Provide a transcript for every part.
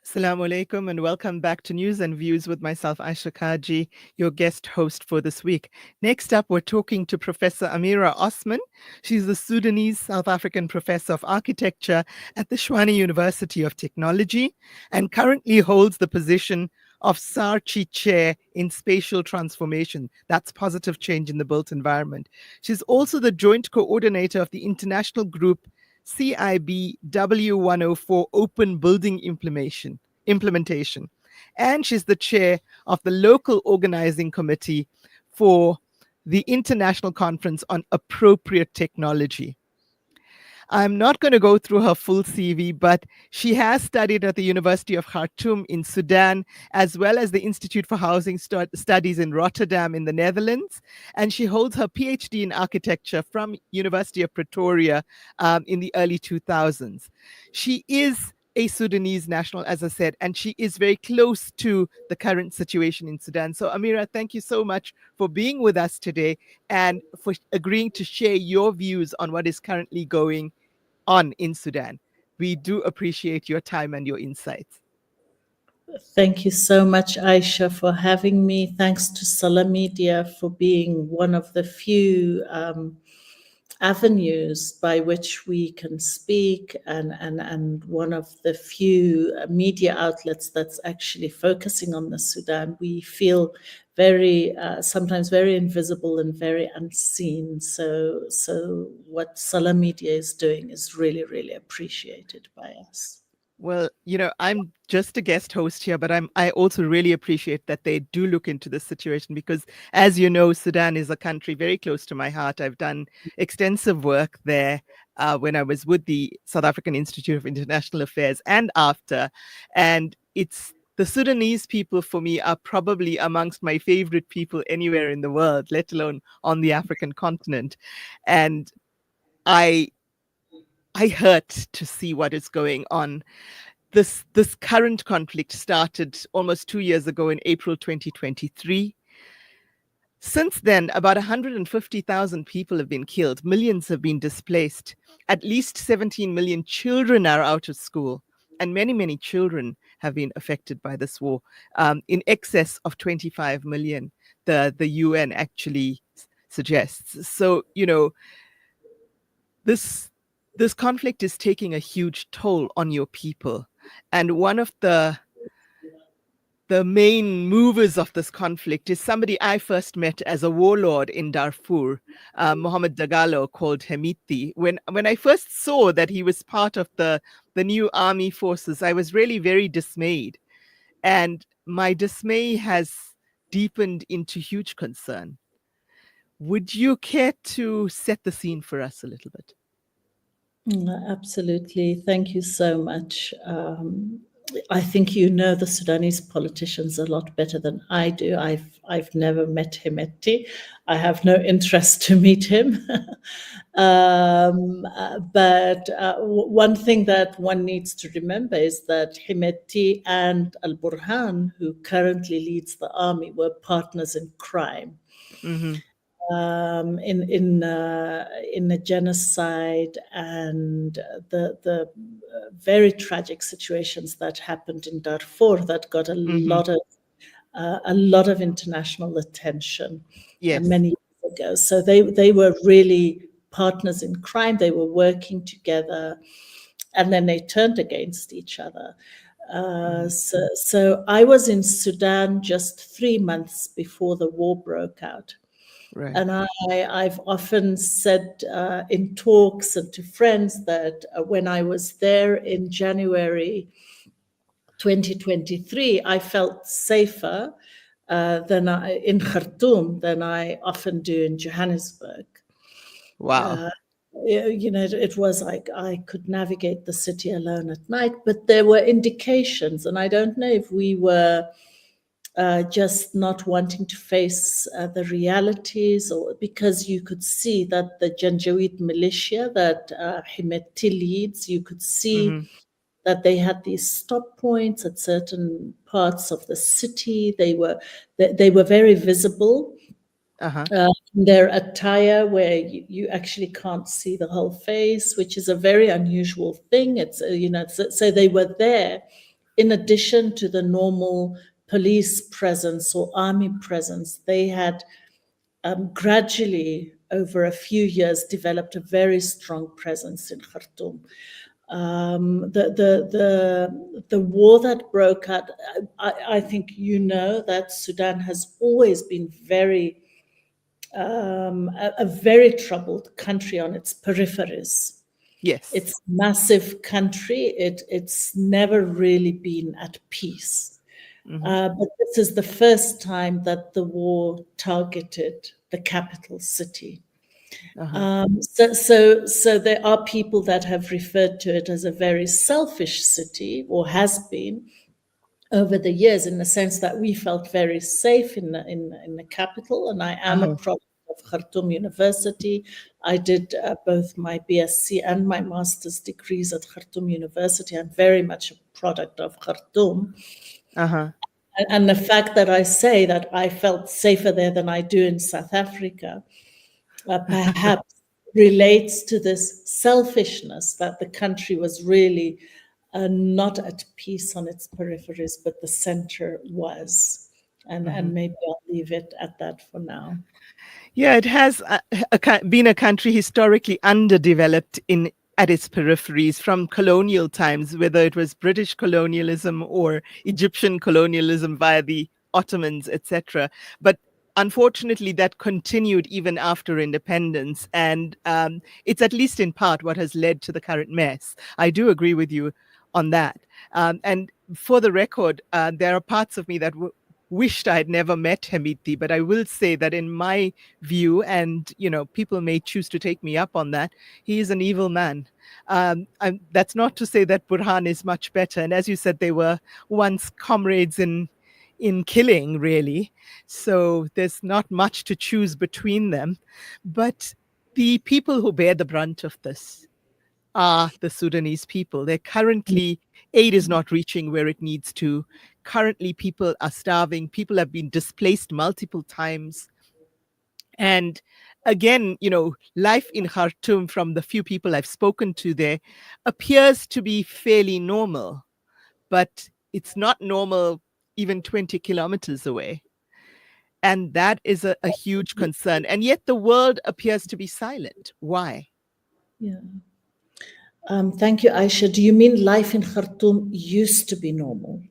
Assalamu alaikum and welcome back to News and Views with myself, Aisha Kaji, your guest host for this week. Next up, we're talking to Professor Amira Osman. She's the Sudanese South African Professor of Architecture at the Tshwane University of Technology and currently holds the position of Sarchi Chair in Spatial Transformation. That's positive change in the built environment. She's also the joint coordinator of the international group CIB W104 Open Building Implementation. And she's the chair of the local organizing committee for the International Conference on Appropriate Technology. I'm not going to go through her full CV, but she has studied at the University of Khartoum in Sudan, as well as the Institute for Housing Studies in Rotterdam in the Netherlands. And she holds her PhD in architecture from University of Pretoria in the early 2000s. She is a Sudanese national, as I said, and she is very close to the current situation in Sudan. So Amira, thank you so much for being with us today and for agreeing to share your views on what is currently going on in Sudan. We do appreciate your time and your insights. Thank you so much, Aisha, for having me. Thanks to Salam Media for being one of the few avenues by which we can speak and one of the few media outlets that's actually focusing on the Sudan. We feel very sometimes very invisible and very unseen. So what Salam Media is doing is really, really appreciated by us. Well, I'm just a guest host here, but I also really appreciate that they do look into this situation because, as you know, Sudan is a country very close to my heart. I've done extensive work there when I was with the South African Institute of International Affairs and after. And the Sudanese people for me are probably amongst my favorite people anywhere in the world, let alone on the African continent. And I hurt to see what is going on. This current conflict started almost 2 years ago in April 2023. Since then, about 150,000 people have been killed. Millions have been displaced. At least 17 million children are out of school. And many, many children have been affected by this war. In excess of 25 million, the UN actually suggests. So, this conflict is taking a huge toll on your people. And one of the main movers of this conflict is somebody I first met as a warlord in Darfur, Mohammed Dagalo, called Hemiti. When I first saw that he was part of the new army forces, I was really very dismayed. And my dismay has deepened into huge concern. Would you care to set the scene for us a little bit? Absolutely. Thank you so much. I think you know the Sudanese politicians a lot better than I do. I've never met Hemeti. I have no interest to meet him. But one thing that one needs to remember is that Hemeti and Al-Burhan, who currently leads the army, were partners in crime. Mm-hmm. In a genocide and the very tragic situations that happened in Darfur that got a lot of international attention many years ago. So they were really partners in crime. They were working together, and then they turned against each other. So I was in Sudan just 3 months before the war broke out. Right. And I've often said in talks and to friends that when I was there in January 2023, I felt safer in Khartoum than I often do in Johannesburg. Wow. It was like I could navigate the city alone at night, but there were indications, and I don't know if we were just not wanting to face the realities, or because you could see that the Janjaweed militia that Hemeti leads, you could see that they had these stop points at certain parts of the city. They were very visible. Their attire, where you actually can't see the whole face, which is a very unusual thing. It's so they were there in addition to the normal police presence or army presence, they had gradually, over a few years, developed a very strong presence in Khartoum. The war that broke out, I think you know that Sudan has always been a very troubled country on its peripheries. Yes. It's a massive country. It's never really been at peace. But this is the first time that the war targeted the capital city. So there are people that have referred to it as a very selfish city, or has been over the years, in the sense that we felt very safe in the capital. And I am a product of Khartoum University. I did both my BSc and my master's degrees at Khartoum University. I'm very much a product of Khartoum. And the fact that I say that I felt safer there than I do in South Africa, perhaps relates to this selfishness that the country was really not at peace on its peripheries, but the center was. And maybe I'll leave it at that for now. Yeah, it has been a country historically underdeveloped at its peripheries from colonial times, whether it was British colonialism or Egyptian colonialism via the Ottomans, etc. But unfortunately, that continued even after independence. And it's at least in part what has led to the current mess. I do agree with you on that. And for the record, there are parts of me that wished I had never met Hemiti, but I will say that in my view, and people may choose to take me up on that, he is an evil man. That's not to say that Burhan is much better. And as you said, they were once comrades in killing, really. So there's not much to choose between them. But the people who bear the brunt of this are the Sudanese people. They're currently, aid is not reaching where it needs to. Currently, people are starving. People have been displaced multiple times. And again, life in Khartoum, from the few people I've spoken to there, appears to be fairly normal. But it's not normal even 20 kilometers away. And that is a huge concern. And yet the world appears to be silent. Why? Yeah. Thank you, Aisha. Do you mean life in Khartoum used to be normal?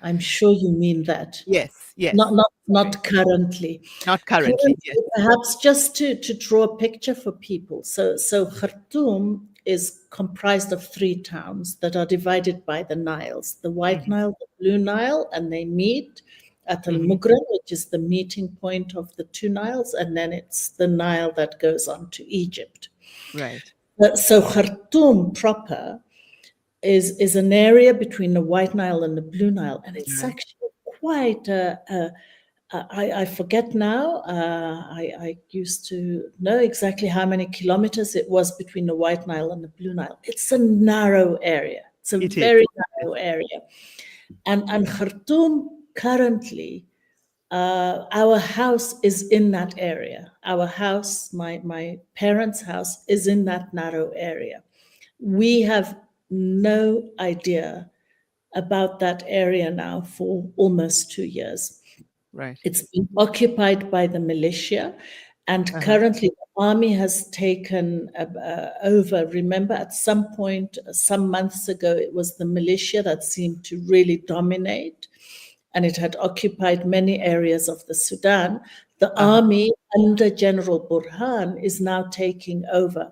I'm sure you mean that. Yes, yes. Not currently. Not currently, yes. Perhaps just to draw a picture for people. So Khartoum is comprised of 3 towns that are divided by the Niles, the White Nile, the Blue Nile, and they meet at Al-Mughram, which is the meeting point of the 2 Niles, and then it's the Nile that goes on to Egypt. Right. So Khartoum proper is an area between the White Nile and the Blue Nile, and it's actually quite I forget now. I used to know exactly how many kilometers it was between the White Nile and the Blue Nile. It's a narrow area. It's a very narrow area. And Khartoum currently, our house is in that area. Our house, my parents' house, is in that narrow area. We have no idea about that area now for almost 2 years. Right. It's been occupied by the militia, and currently the army has taken over. Remember, at some point, some months ago, it was the militia that seemed to really dominate, and it had occupied many areas of the Sudan. The army under General Burhan is now taking over.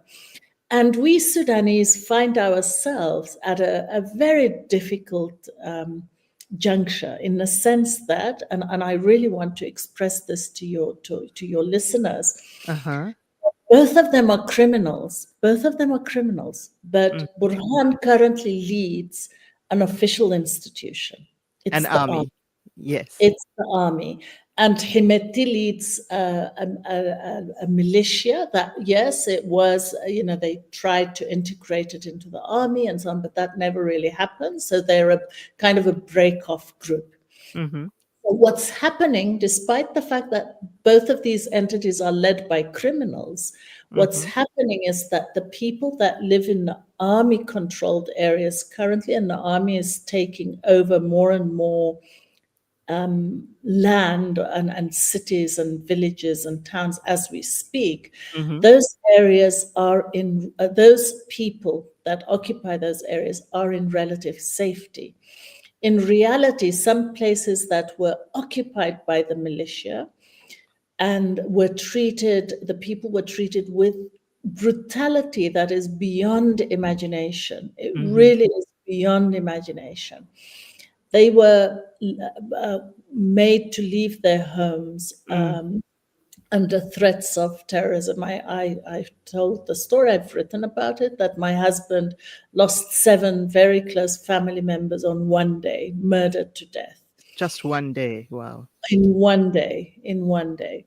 And we Sudanese find ourselves at a very difficult juncture, in the sense that, and I really want to express this to your listeners, both of them are criminals. Both of them are criminals. But Burhan currently leads an official institution. It's an the army. Yes. It's the army. And Hemeti leads a militia that, yes, it was, they tried to integrate it into the army and so on, but that never really happened. So they're a kind of a break-off group. So what's happening, despite the fact that both of these entities are led by criminals, What's Mm-hmm. happening is that the people that live in the army controlled areas currently, and the army is taking over more and more land and cities and villages and towns as we speak, Mm-hmm. those areas are in, those people that occupy those areas are in relative safety. In reality, some places that were occupied by the militia and the people were treated with brutality that is beyond imagination. It Mm-hmm. really is beyond imagination. They were made to leave their homes Mm. under threats of terrorism. I've told the story, I've written about it, that my husband lost 7 very close family members on one day, murdered to death. Just one day. Wow. In one day, in one day.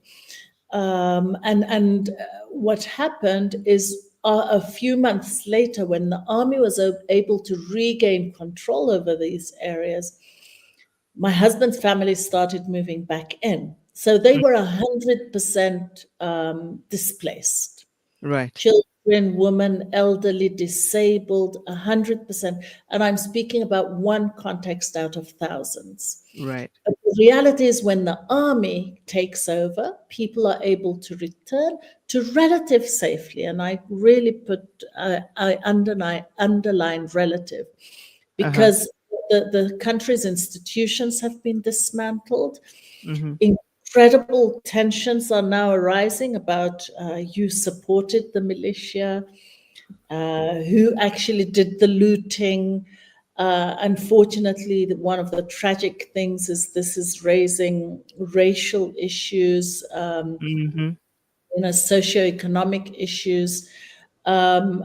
What happened is a few months later, when the army was able to regain control over these areas, my husband's family started moving back in. So they Mm. were 100% displaced. Right. Children, women, elderly, disabled, 100%. And I'm speaking about one context out of thousands. Right. But the reality is, when the army takes over, people are able to return to relative safely. And I really I underline relative, Uh-huh. because the country's institutions have been dismantled. Mm-hmm. Incredible tensions are now arising about who supported the militia, who actually did the looting. Unfortunately, one of the tragic things is this is raising racial issues, Mm-hmm. socioeconomic issues, um,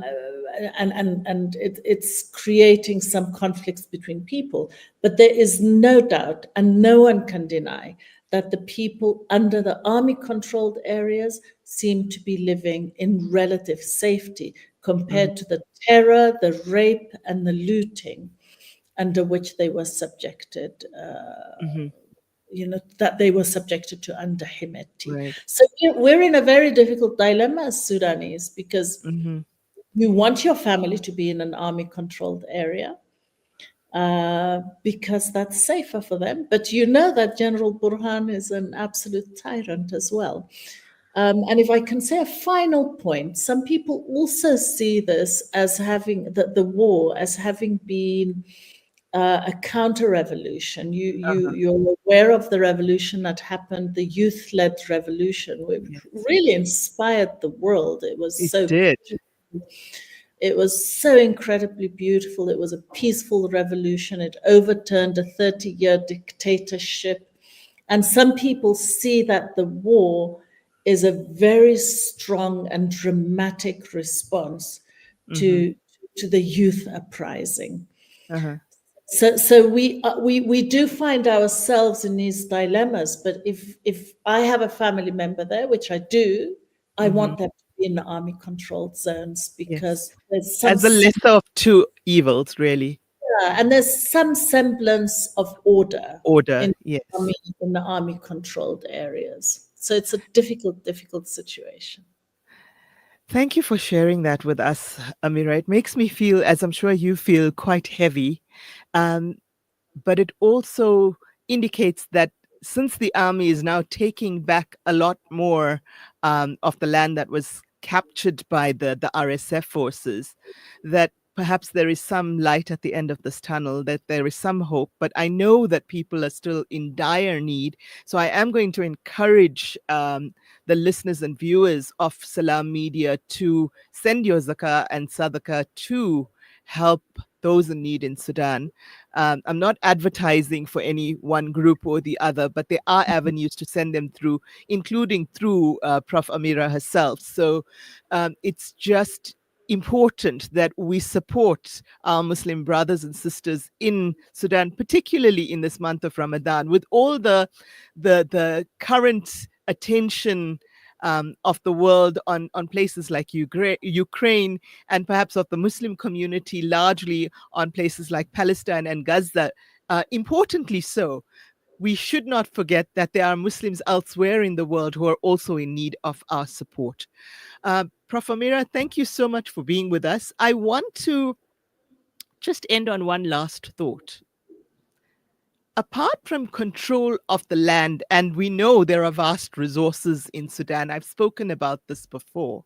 it's creating some conflicts between people. But there is no doubt, and no one can deny, that the people under the army-controlled areas seem to be living in relative safety Mm-hmm. compared to the terror, the rape, and the looting under which they were subjected. Mm-hmm. That they were subjected to under Himeti. Right. So we're in a very difficult dilemma as Sudanese, because Mm-hmm. you want your family to be in an army-controlled area because that's safer for them. But you know that General Burhan is an absolute tyrant as well. And if I can say a final point, some people also see this as having the war as having been a counter-revolution. Uh-huh. You're aware of the revolution that happened, the youth-led revolution, which Yes. really inspired the world. It did. It was so incredibly beautiful. It was a peaceful revolution. It overturned a 30-year dictatorship. And some people see that the war is a very strong and dramatic response Mm-hmm. to the youth uprising. Uh-huh. So we do find ourselves in these dilemmas. But if I have a family member there, which I do, I Mm-hmm. want them to be in the army controlled zones, Yes. because there's As a lesser of two evils, really. and there's some semblance of order Order. in Yes. in the army controlled areas. So it's a difficult situation. Thank you for sharing that with us, Amira. It makes me feel, as I'm sure you feel, quite heavy. Um, but it also indicates that since the army is now taking back a lot more of the land that was captured by the RSF forces, that perhaps there is some light at the end of this tunnel, that there is some hope. But I know that people are still in dire need. So I am going to encourage the listeners and viewers of Salam Media to send your zakah and sadaqah to help those in need in Sudan. I'm not advertising for any one group or the other, but there are avenues to send them through, including through Prof. Amira herself. So it's just important that we support our Muslim brothers and sisters in Sudan, particularly in this month of Ramadan, with all the current attention of the world on places like Ukraine, and perhaps of the Muslim community largely on places like Palestine and Gaza. Importantly so, we should not forget that there are Muslims elsewhere in the world who are also in need of our support. Prof. Amira, thank you so much for being with us. I want to just end on one last thought. Apart from control of the land, and we know there are vast resources in Sudan, I've spoken about this before.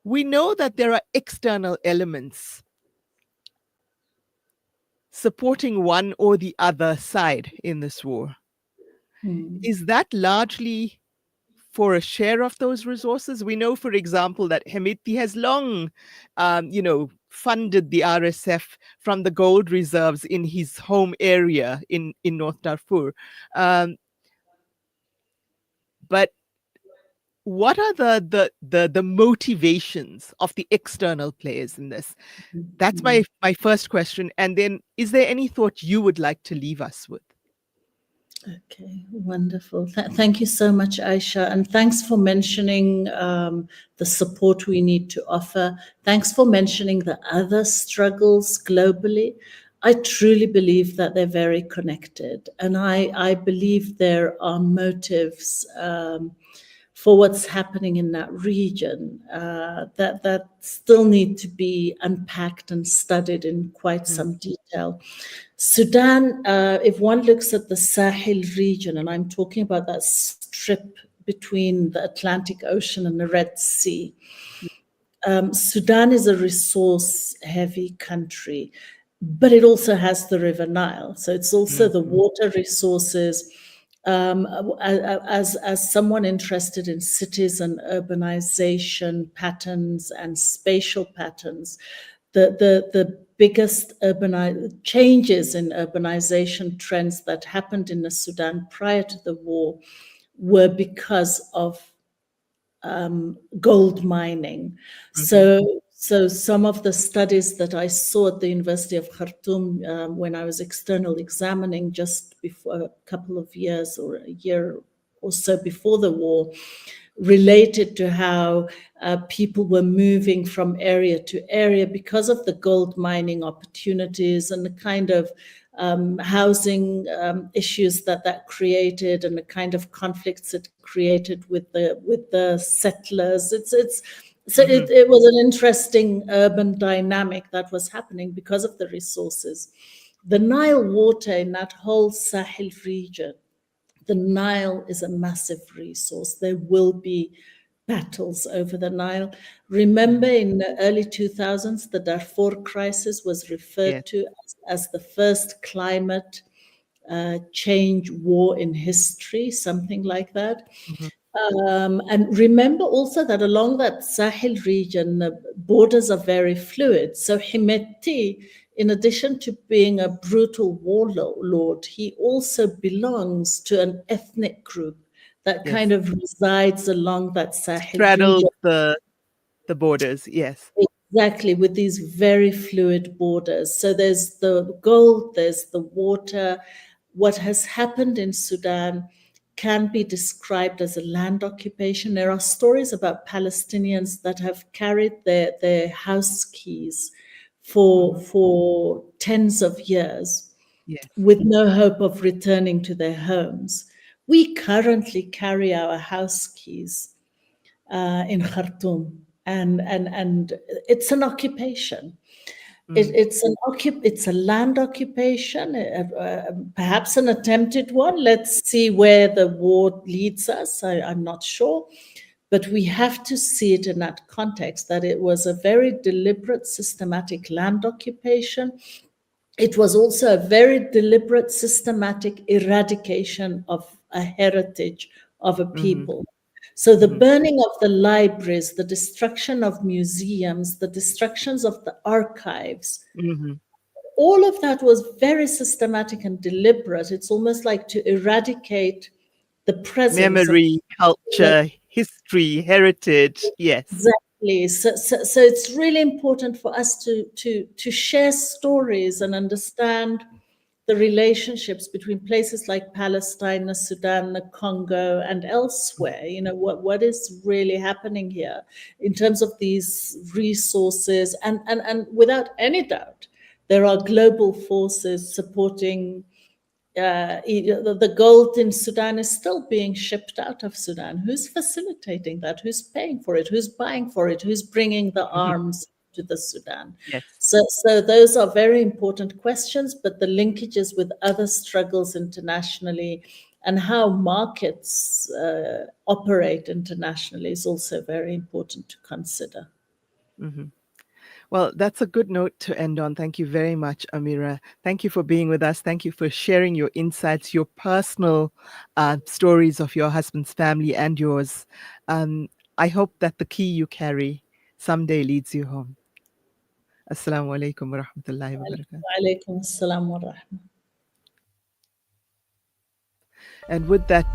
We know that there are external elements supporting one or the other side in this war. Is that largely for a share of those resources? We know, for example, that Hemeti has long, funded the RSF from the gold reserves in his home area in North Darfur. But what are the motivations of the external players in this? That's my first question. And then, is there any thought you would like to leave us with? Okay, wonderful. Thank you so much, Aisha. And thanks for mentioning the support we need to offer. Thanks for mentioning the other struggles globally. I truly believe that they're very connected. And I believe there are motives for what's happening in that region that still need to be unpacked and studied in quite some detail. Sudan, if one looks at the Sahel region, and I'm talking about that strip between the Atlantic Ocean and the Red Sea, Sudan is a resource-heavy country, but it also has the River Nile. So it's also the water resources. As someone interested in cities and urbanization patterns and spatial patterns, the biggest changes in urbanization trends that happened in the Sudan prior to the war were because of gold mining. So some of the studies that I saw at the University of Khartoum when I was external examining just before a couple of years or a year or so before the war related to how people were moving from area to area because of the gold mining opportunities and the kind of housing issues that created and the kind of conflicts it created with the settlers. It was an interesting urban dynamic that was happening because of the resources. The Nile water in that whole Sahel region, the Nile is a massive resource. There will be battles over the Nile. Remember, in the early 2000s, the Darfur crisis was referred to as the first climate change war in history, something like that. And remember also that along that Sahel region, the borders are very fluid. So Hemeti, in addition to being a brutal warlord, he also belongs to an ethnic group that kind of resides along that Sahel Straddles region. the borders, yes. Exactly, with these very fluid borders. So there's the gold, there's the water. What has happened in Sudan can be described as a land occupation. There are stories about Palestinians that have carried their house keys for tens of years with no hope of returning to their homes. We currently carry our house keys in Khartoum, and it's an occupation. It's a land occupation, perhaps an attempted one. Let's see where the war leads us. I'm not sure. But we have to see it in that context, that it was a very deliberate, systematic land occupation. It was also a very deliberate, systematic eradication of a heritage of a people. So the burning of the libraries, the destruction of museums, the destructions of the archives, all of that was very systematic and deliberate. It's almost like to eradicate the presence memory, culture, history, heritage. Yes. Exactly. So it's really important for us to share stories and understand the relationships between places like Palestine, the Sudan, the Congo, and elsewhere. You know, what is really happening here in terms of these resources. And without any doubt, there are global forces supporting the gold in Sudan is still being shipped out of Sudan. Who's facilitating that? Who's paying for it? Who's buying for it? Who's bringing the arms to the Sudan? Yes. So those are very important questions, but the linkages with other struggles internationally and how markets operate internationally is also very important to consider. Mm-hmm. Well, that's a good note to end on. Thank you very much, Amira. Thank you for being with us. Thank you for sharing your insights, your personal stories of your husband's family and yours. I hope that the key you carry someday leads you home. Assalamu alaikum wa rahmatullahi wa barakatuh. Wa alaikum assalam wa rahmah. And with that,